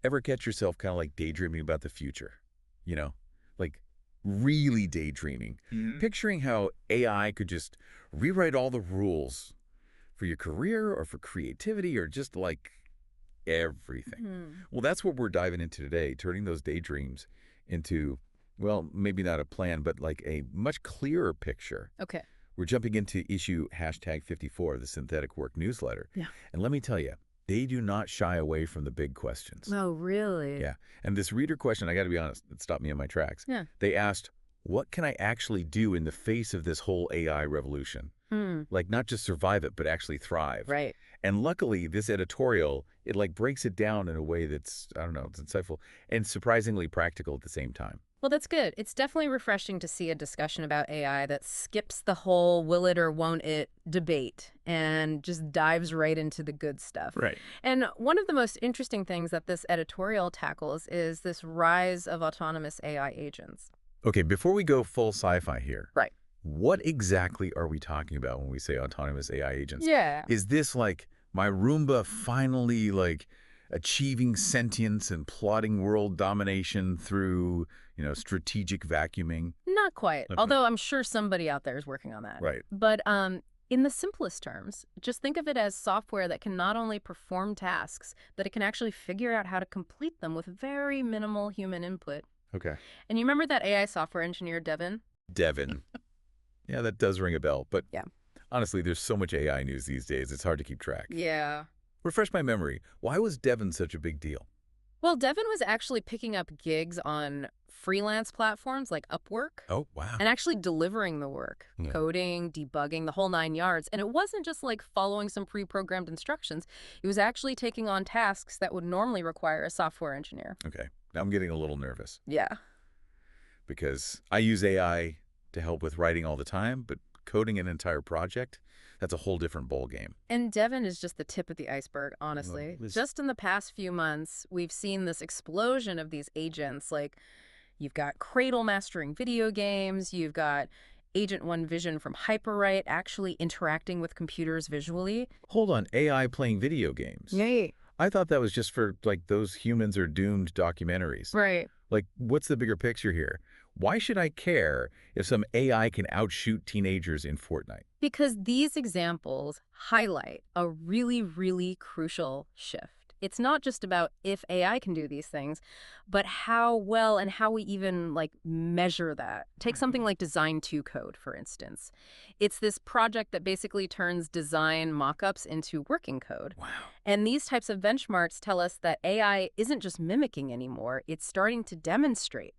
Ever catch yourself kind of like daydreaming about the future? You know, like really daydreaming. Mhm. Picturing how AI could just rewrite all the rules for your career or for creativity or just like everything. Hmm. Well, that's what we're diving into today, turning those daydreams into, well, maybe not a plan, but like a much clearer picture. Okay. We're jumping into issue #54 of the Synthetic Work newsletter. Yeah. And let me tell you, they do not shy away from the big questions. Oh, really? Yeah. And this reader question, I got to be honest, it stopped me in my tracks. Yeah. They asked, what can I actually do in the face of this whole AI revolution? Hmm. Like not just survive it, but actually thrive. Right. And luckily, this editorial, it like breaks it down in a way that's, I don't know, it's insightful and surprisingly practical at the same time. Well, that's good. It's definitely refreshing to see a discussion about AI that skips the whole will it or won't it debate and just dives right into the good stuff. Right. And one of the most interesting things that this editorial tackles is this rise of autonomous AI agents. Okay, before we go full sci-fi here, Right. what exactly are we talking about when we say autonomous AI agents? Yeah. Is this like my Roomba finally like achieving sentience and plotting world domination through, strategic vacuuming? Not quite, Okay. although I'm sure somebody out there is working on that. Right. But in the simplest terms, just think of it as software that can not only perform tasks, but it can actually figure out how to complete them with very minimal human input. Okay. And you remember that AI software engineer, Devin? Devin. Yeah, that does ring a bell. But Yeah. honestly, there's so much AI news these days, it's hard to keep track. Yeah. Refresh my memory. Why was Devin such a big deal? Well, Devin was actually picking up gigs on freelance platforms like Upwork Oh, wow. and actually delivering the work, Yeah. coding, debugging, the whole 9 yards. And it wasn't just like following some pre-programmed instructions. It was actually taking on tasks that would normally require a software engineer. Okay. Now I'm getting a little nervous Yeah. because I use AI to help with writing all the time, but coding an entire project, that's a whole different ballgame. And Devin is just the tip of the iceberg, honestly. Well, Just in the past few months, we've seen this explosion of these agents. Like, you've got Cradle mastering video games, you've got Agent One Vision from Hyperwrite actually interacting with computers visually. Hold on, AI playing video games? Yay. I thought that was just for, like, those humans are doomed documentaries. Right. Like, what's the bigger picture here? Why should I care if some AI can outshoot teenagers in Fortnite? Because these examples highlight a really, really crucial shift. It's not just about if AI can do these things, but how well and how we even measure that. Take something like Design 2 code, for instance. It's this project that basically turns design mockups into working code. Wow. And these types of benchmarks tell us that AI isn't just mimicking anymore, it's starting to demonstrate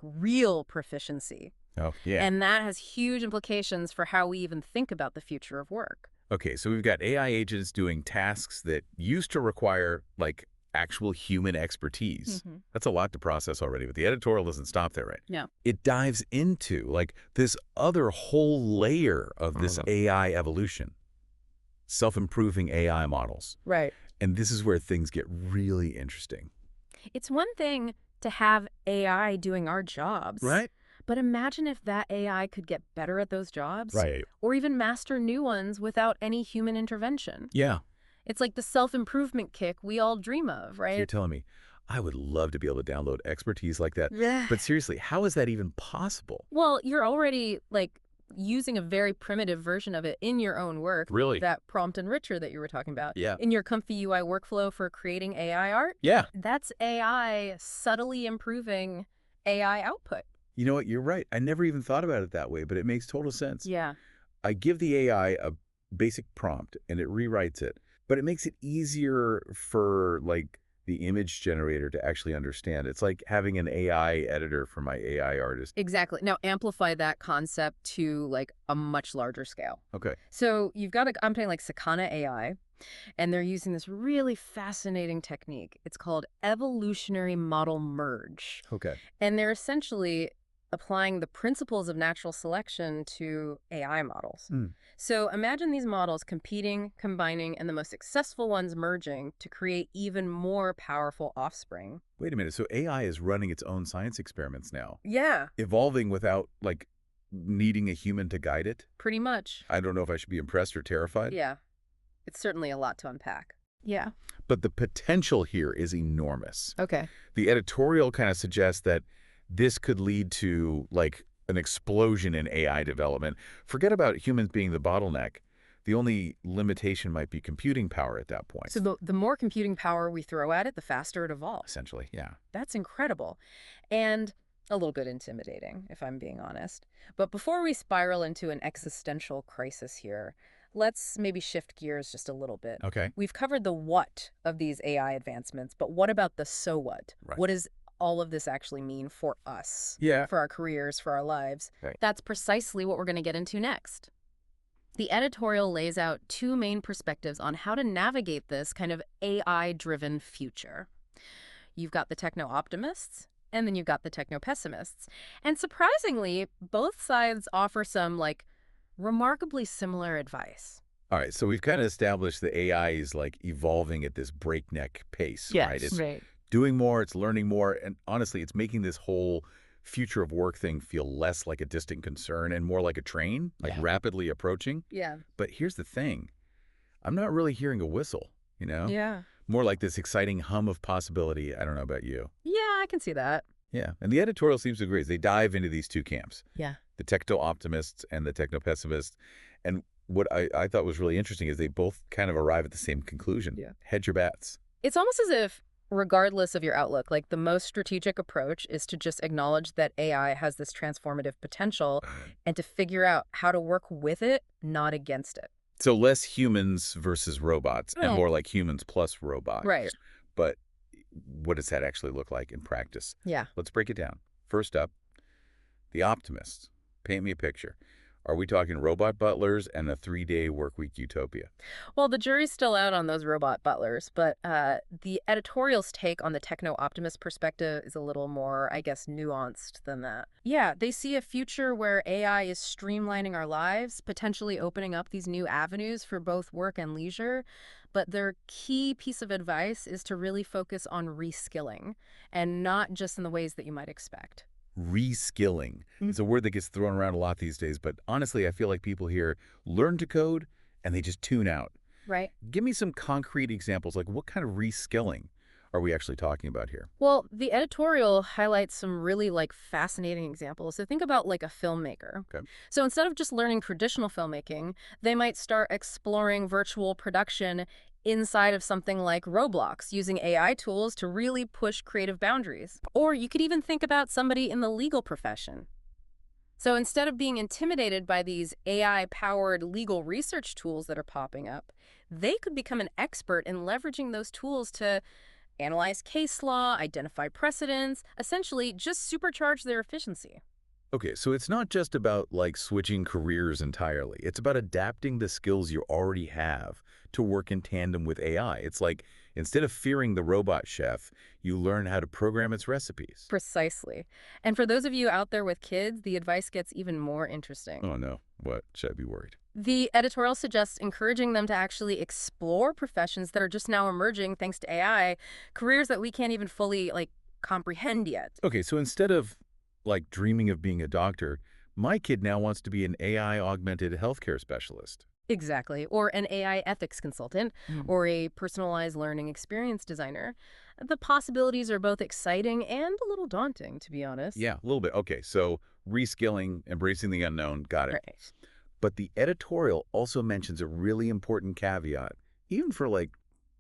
real proficiency. Oh, yeah. And that has huge implications for how we even think about the future of work. Okay, so we've got AI agents doing tasks that used to require, actual human expertise. Mhm. That's a lot to process already, but the editorial doesn't stop there, right? Yeah. It dives into, this other whole layer of this AI evolution. Self-improving AI models. Right. And this is where things get really interesting. It's one thing to have AI doing our jobs. Right? But imagine if that AI could get better at those jobs. Right. Or even master new ones without any human intervention. Yeah. It's like the self-improvement kick we all dream of, So you're right? telling me, I would love to be able to download expertise like that. Yeah. But seriously, how is that even possible? Well, you're already using a very primitive version of it in your own work. Really? That prompt enricher that you were talking about. Yeah. In your Comfy UI workflow for creating AI art. Yeah. That's AI subtly improving AI output. You know what? You're right. I never even thought about it that way, but it makes total sense. Yeah. I give the AI a basic prompt and it rewrites it, but it makes it easier for the image generator to actually understand. It's like having an AI editor for my AI artist. Exactly. Now amplify that concept to a much larger scale. Okay. So you've got a company like Sakana AI, and they're using this really fascinating technique. It's called evolutionary model merge. Okay. And they're essentially applying the principles of natural selection to AI models. Mm. So imagine these models competing, combining, and the most successful ones merging to create even more powerful offspring. Wait a minute. So AI is running its own science experiments now, Yeah, evolving without needing a human to guide it? pretty much. I don't know if I should be impressed or terrified. Yeah, it's certainly a lot to unpack. Yeah. But the potential here is enormous. Okay. The editorial kind of suggests that this could lead to, like, an explosion in AI development. Forget about humans being the bottleneck. The only limitation might be computing power at that point. So the more computing power we throw at it, the faster it evolves. Essentially, yeah. That's incredible. And a little bit intimidating, if I'm being honest. But before we spiral into an existential crisis here, let's maybe shift gears just a little bit. Okay. We've covered the what of these AI advancements, but what about the so what? Right. What does all of this actually mean for us? Yeah. For our careers, for our lives? Right. That's precisely what we're going to get into next. The editorial lays out two main perspectives on how to navigate this kind of AI-driven future. You've got the techno-optimists, and then you've got the techno-pessimists. And surprisingly, both sides offer some, like, remarkably similar advice. All right, so we've kind of established that AI is, like, evolving at this breakneck pace, right? It's Right. doing more, it's learning more, and honestly, it's making this whole future of work thing feel less like a distant concern and more like a train, like rapidly approaching. Yeah. But here's the thing. I'm not really hearing a whistle, you know? Yeah. More like this exciting hum of possibility. I don't know about you. Yeah, I can see that. Yeah, and the editorial seems to agree. As they dive into these two camps, Yeah. the techno-optimists and the techno-pessimists. And what I thought was really interesting is they both kind of arrive at the same conclusion. Yeah. Hedge your bets. It's almost as if, regardless of your outlook, like the most strategic approach is to just acknowledge that AI has this transformative potential and to figure out how to work with it, not against it. So less humans versus robots and more like humans plus robots. Right. But what does that actually look like in practice? Yeah. Let's break it down. First up, the optimists. Paint me a picture. Are we talking robot butlers and a 3-day workweek utopia? Well, the jury's still out on those robot butlers, but the editorial's take on the techno-optimist perspective is a little more, I guess, nuanced than that. Yeah, they see a future where AI is streamlining our lives, potentially opening up these new avenues for both work and leisure, but their key piece of advice is to really focus on reskilling, and not just in the ways that you might expect. Reskilling. It's a word that gets thrown around a lot these days, but honestly, I feel like people here learn to code and they just tune out. Right. Give me some concrete examples, like what kind of reskilling are we actually talking about here? Well, the editorial highlights some really fascinating examples. So think about like a filmmaker. Okay. So instead of just learning traditional filmmaking, they might start exploring virtual production inside of something like Roblox, using AI tools to really push creative boundaries. Or you could even think about somebody in the legal profession. So instead of being intimidated by these AI-powered legal research tools that are popping up, they could become an expert in leveraging those tools to analyze case law, identify precedents, essentially just supercharge their efficiency. Okay, so it's not just about like switching careers entirely. It's about adapting the skills you already have to work in tandem with AI. It's like instead of fearing the robot chef, you learn how to program its recipes. Precisely. And for those of you out there with kids, the advice gets even more interesting. Oh no, what? Should I be worried? The editorial suggests encouraging them to actually explore professions that are just now emerging thanks to AI, careers that we can't even fully comprehend yet. Okay, so instead of like dreaming of being a doctor, my kid now wants to be an AI-augmented healthcare specialist. Exactly. Or an AI ethics consultant, or a personalized learning experience designer. The possibilities are both exciting and a little daunting, to be honest. Yeah, a little bit. Okay, so reskilling, embracing the unknown, got it. Right. But the editorial also mentions a really important caveat, even for like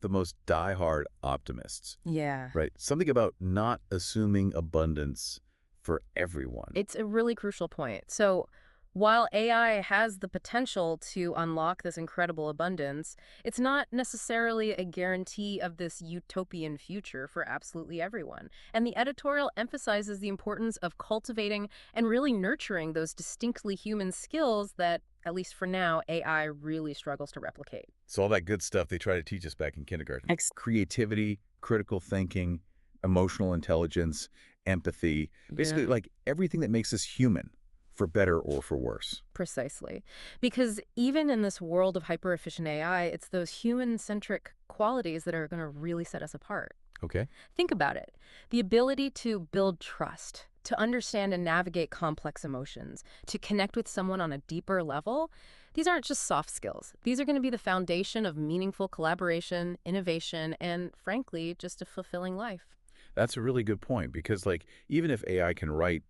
the most diehard optimists, Yeah. right? Something about not assuming abundance for everyone. It's a really crucial point. So while AI has the potential to unlock this incredible abundance, it's not necessarily a guarantee of this utopian future for absolutely everyone. And the editorial emphasizes the importance of cultivating and really nurturing those distinctly human skills that, at least for now, AI really struggles to replicate. So all that good stuff they try to teach us back in kindergarten. Ex- Creativity, critical thinking, emotional intelligence, empathy, basically like everything that makes us human, for better or for worse. Precisely. Because even in this world of hyper-efficient AI, it's those human-centric qualities that are going to really set us apart. Okay. Think about it. The ability to build trust, to understand and navigate complex emotions, to connect with someone on a deeper level, These aren't just soft skills. These are going to be the foundation of meaningful collaboration, innovation, and frankly, just a fulfilling life. That's a really good point because, like, even if AI can write,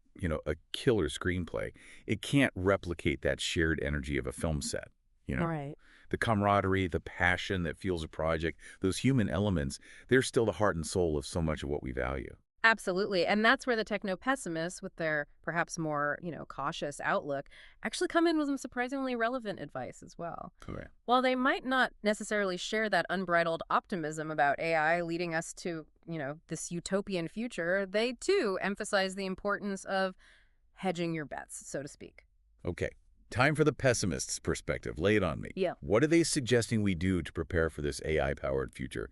a killer screenplay, it can't replicate that shared energy of a film set, you know? Right. The camaraderie, the passion that fuels a project, those human elements, they're still the heart and soul of so much of what we value. Absolutely. And that's where the techno-pessimists, with their perhaps more, cautious outlook, actually come in with some surprisingly relevant advice as well. Correct. While they might not necessarily share that unbridled optimism about AI leading us to, this utopian future, they too emphasize the importance of hedging your bets, so to speak. Okay. Time for the pessimist's perspective. Lay it on me. Yeah. What are they suggesting we do to prepare for this AI-powered future?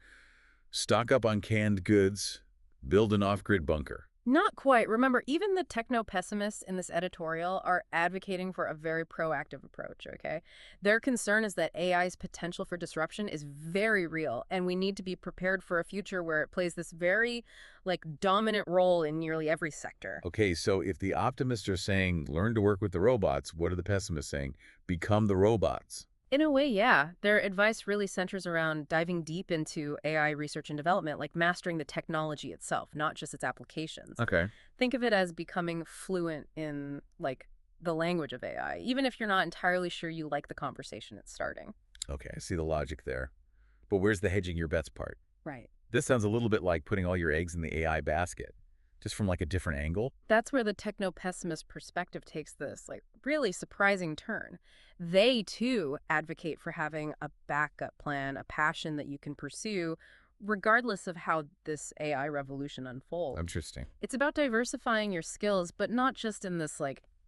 Stock up on canned goods, build an off-grid bunker. Not quite. Remember, even the techno-pessimists in this editorial are advocating for a very proactive approach, okay? Their concern is that AI's potential for disruption is very real, and we need to be prepared for a future where it plays this very, dominant role in nearly every sector. Okay, so if the optimists are saying learn to work with the robots, what are the pessimists saying? Become the robots. In a way, yeah. Their advice really centers around diving deep into AI research and development, like mastering the technology itself, not just its applications. Okay. Think of it as becoming fluent in, the language of AI, even if you're not entirely sure you like the conversation it's starting. Okay, I see the logic there. But where's the hedging your bets part? Right. This sounds a little bit like putting all your eggs in the AI basket, just from like a different angle. That's where the techno-pessimist perspective takes this, really surprising turn. They, too, advocate for having a backup plan, a passion that you can pursue, regardless of how this AI revolution unfolds. Interesting. It's about diversifying your skills, but not just in this,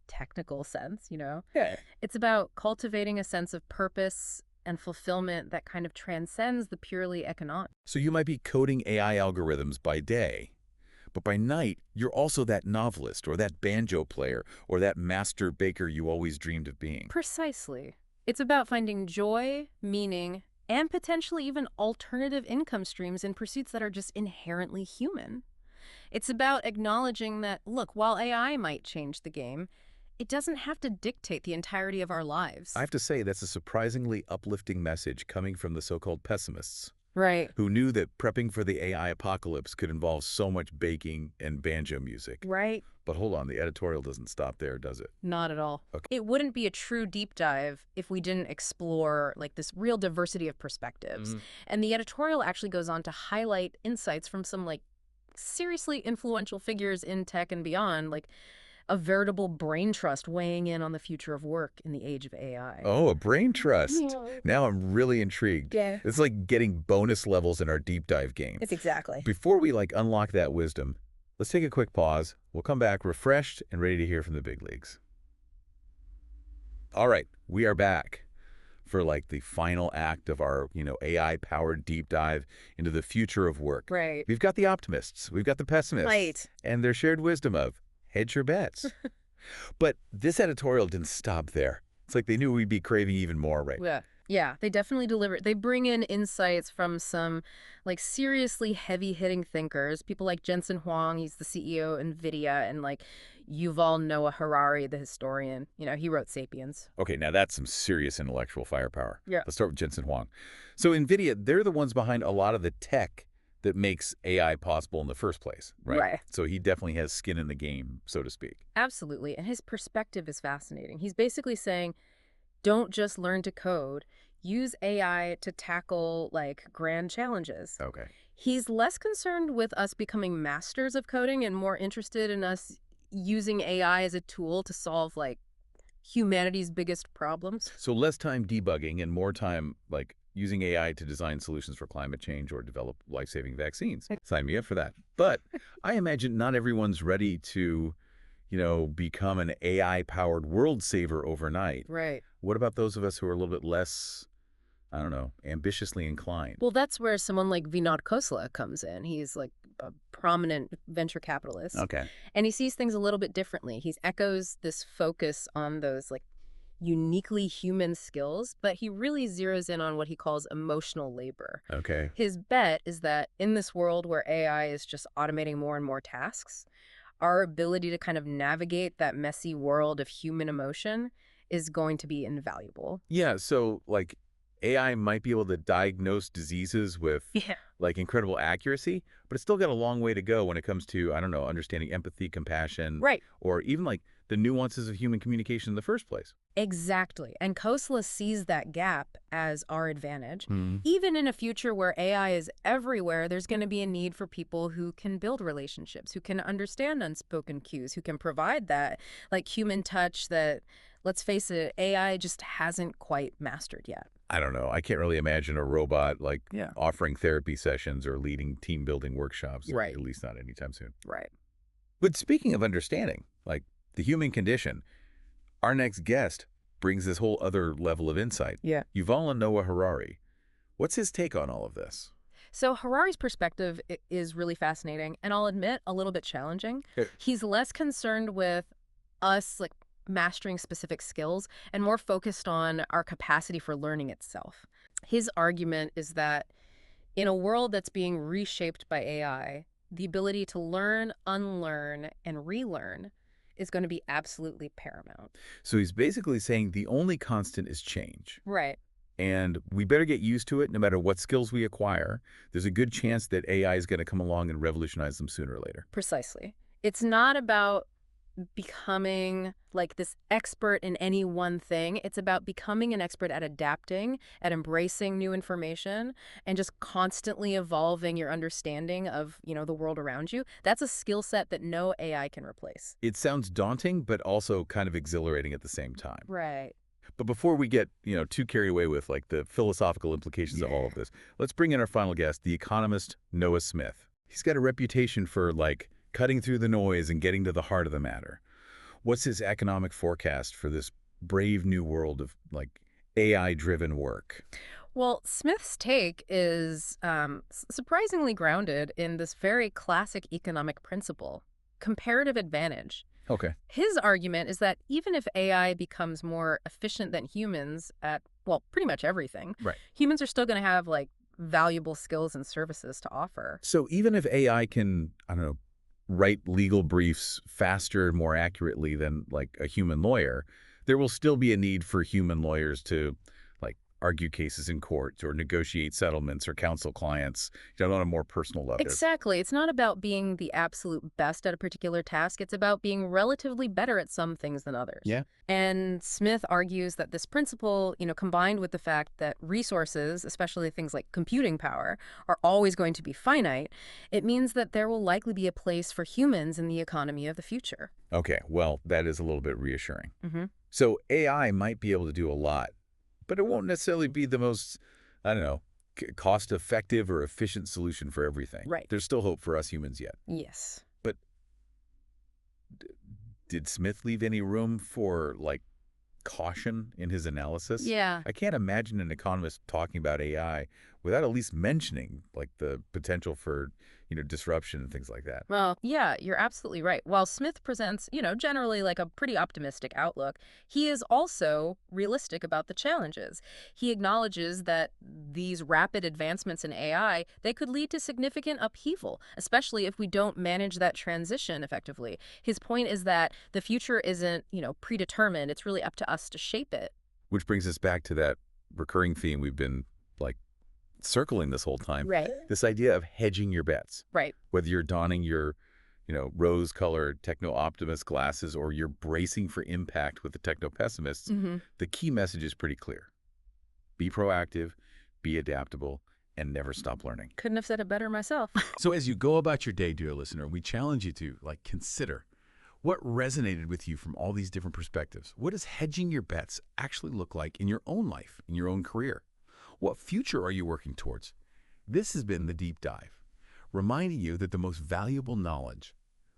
technical sense. Yeah. It's about cultivating a sense of purpose and fulfillment that kind of transcends the purely economic. So you might be coding AI algorithms by day, but by night, you're also that novelist or that banjo player or that master baker you always dreamed of being. Precisely. It's about finding joy, meaning, and potentially even alternative income streams in pursuits that are just inherently human. It's about acknowledging that, look, while AI might change the game, it doesn't have to dictate the entirety of our lives. I have to say, that's a surprisingly uplifting message coming from the so-called pessimists, Right. who knew that prepping for the AI apocalypse could involve so much baking and banjo music. Right? But hold on, the editorial doesn't stop there, does it? Not at all. Okay. It wouldn't be a true deep dive if we didn't explore this real diversity of perspectives. And the editorial actually goes on to highlight insights from some seriously influential figures in tech and beyond, like a veritable brain trust weighing in on the future of work in the age of AI. Oh, a brain trust. Yeah. Now I'm really intrigued. Yeah. It's like getting bonus levels in our deep dive game. It's exactly. Before we unlock that wisdom, let's take a quick pause. We'll come back refreshed and ready to hear from the big leagues. All right, we are back for the final act of our, AI-powered deep dive into the future of work. Right. We've got the optimists, we've got the pessimists, Right. and their shared wisdom of hedge your bets. But this editorial didn't stop there. It's like they knew we'd be craving even more, right? Yeah. Yeah, they definitely deliver. They bring in insights from some seriously heavy-hitting thinkers, people like Jensen Huang, he's the CEO of NVIDIA, and Yuval Noah Harari, the historian. He wrote *Sapiens*. Okay, now that's some serious intellectual firepower. Yeah. Let's start with Jensen Huang. So NVIDIA, they're the ones behind a lot of the tech that makes AI possible in the first place, right? Right. So he definitely has skin in the game, so to speak. Absolutely, and his perspective is fascinating. He's basically saying, don't just learn to code. Use AI to tackle grand challenges. Okay. He's less concerned with us becoming masters of coding and more interested in us using AI as a tool to solve humanity's biggest problems. So less time debugging and more time using AI to design solutions for climate change or develop life-saving vaccines. Sign me up for that. But I imagine not everyone's ready to, become an AI-powered world saver overnight. Right. What about those of us who are a little bit less, I don't know, ambitiously inclined? Well, that's where someone like Vinod Khosla comes in. He's a prominent venture capitalist. Okay. And he sees things a little bit differently. He echoes this focus on those uniquely human skills, but he really zeroes in on what he calls emotional labor. Okay. His bet is that in this world where AI is just automating more and more tasks, our ability to kind of navigate that messy world of human emotion is going to be invaluable. Yeah, so like AI might be able to diagnose diseases with Yeah. like incredible accuracy, but it's still got a long way to go when it comes to, I don't know, understanding empathy, compassion, Right. or even like the nuances of human communication in the first place. Exactly. And Khosla sees that gap as our advantage. Hmm. Even in a future where AI is everywhere, there's going to be a need for people who can build relationships, who can understand unspoken cues, who can provide that like human touch that, let's face it, AI just hasn't quite mastered yet. I don't know. I can't really imagine a robot like Yeah. offering therapy sessions or leading team building workshops, Right. at least not anytime soon. Right. But speaking of understanding, like the human condition, our next guest brings this whole other level of insight. Yeah. Yuval Noah Harari. What's his take on all of this? So Harari's perspective is really fascinating, and I'll admit a little bit challenging. Uh, He's less concerned with us like mastering specific skills and more focused on our capacity for learning itself. His argument is that in a world that's being reshaped by AI, the ability to learn, unlearn, and relearn is going to be absolutely paramount. So he's basically saying the only constant is change. Right. And we better get used to it no matter what skills we acquire. There's a good chance that AI is going to come along and revolutionize them sooner or later. Precisely. It's not about becoming like this expert in any one thing. It's about becoming an expert at adapting, at embracing new information, and just constantly evolving your understanding of, the world around you. That's a skill set that no AI can replace. It sounds daunting, but also kind of exhilarating at the same time. Right. But before we get, too carried away with like the philosophical implications of all of this, let's bring in our final guest, the economist Noah Smith. He's got a reputation for like cutting through the noise and getting to the heart of the matter. What's his economic forecast for this brave new world of like AI-driven work? Well, Smith's take is surprisingly grounded in this very classic economic principle, comparative advantage. Okay. His argument is that even if AI becomes more efficient than humans at, well, pretty much everything, Right. humans are still going to have like valuable skills and services to offer. So even if AI can, I don't know, write legal briefs faster and more accurately than like a human lawyer, there will still be a need for human lawyers to like argue cases in court or negotiate settlements or counsel clients, on a more personal level. Exactly. It's not about being the absolute best at a particular task. It's about being relatively better at some things than others. Yeah. And Smith argues that this principle, combined with the fact that resources, especially things like computing power, are always going to be finite, it means that there will likely be a place for humans in the economy of the future. Okay, well, that is a little bit reassuring. Mm-hmm. So AI might be able to do a lot, but it won't necessarily be the most, I don't know, cost-effective or efficient solution for everything. Right. There's still hope for us humans yet. Yes. But did Smith leave any room for, like, caution in his analysis? Yeah. I can't imagine an economist talking about AI without at least mentioning, like, the potential for, disruption and things like that. Well, yeah, you're absolutely right. While Smith presents, generally like a pretty optimistic outlook, he is also realistic about the challenges. He acknowledges that these rapid advancements in AI, they could lead to significant upheaval, especially if we don't manage that transition effectively. His point is that the future isn't, predetermined. It's really up to us to shape it. Which brings us back to that recurring theme we've been, like, circling this whole time. Right. This idea of hedging your bets. Right. Whether you're donning your, rose-colored techno-optimist glasses or you're bracing for impact with the techno-pessimists, Mm-hmm. the key message is pretty clear. Be proactive, be adaptable, and never stop learning. Couldn't have said it better myself. So as you go about your day, dear listener, we challenge you to consider what resonated with you from all these different perspectives. What does hedging your bets actually look like in your own life, in your own career? What future are you working towards? This has been The Deep Dive, reminding you that the most valuable knowledge,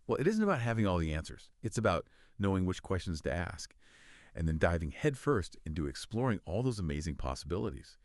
well, it isn't about having all the answers. It's about knowing which questions to ask and then diving headfirst into exploring all those amazing possibilities.